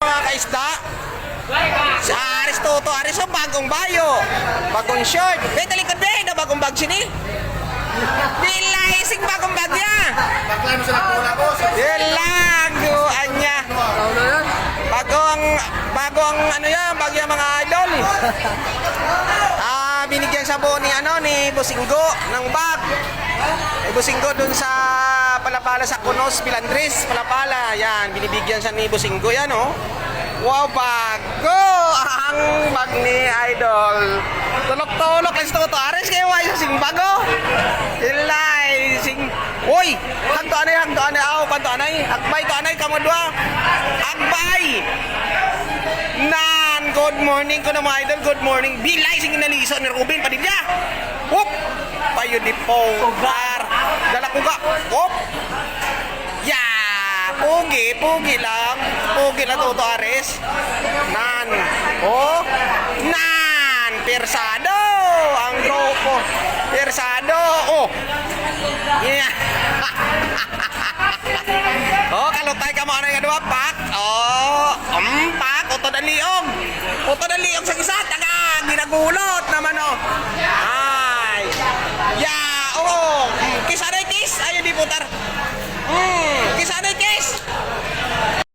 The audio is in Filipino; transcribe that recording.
Mga kaisda. Sa Aris Toto, Aris o bagong bayo. Bagong short. Beta likod be, na bagong bag sini. Bilay, ising bagong bag niya. Bakla mo sa nakula ko. Yun lang, anya. Bagong ano yan, bagong mga idol. Binigyan sa buo ni Businggo ng bag. Businggo dun sa Palapala sa Kunos, Pilandres, Palapala. Yan, binibigyan siya ni Businggo yan, oh. Wow, bago ang bag ni Idol. Tulok-tulok lang sa Ares kayo, ay sa sing bago. Ilay, sing... Uy, hagdo anay, aw, kanto anay. Agbay, to anay, kamadwa. Agbay! Nan, good morning ko na mga idol, good morning. Bilay, sing inaliso ni Ruben Padilla. Whoop! Payo di po. Dala ko ga. Whoop! Pugi lang. Pugi na Toto Ares. Nan. Oh. Nan. Persado. Ang grupo. Persado. Oh. Yeah. Oh, kalutay ka mo ano yung dua, pak. Oh. Pak. Uto na liog. Uto na liog sa isa. Taga. Ginagulot naman, oh. Ay. Yeah. Oh. Kiss. Ayun di putar. Kiss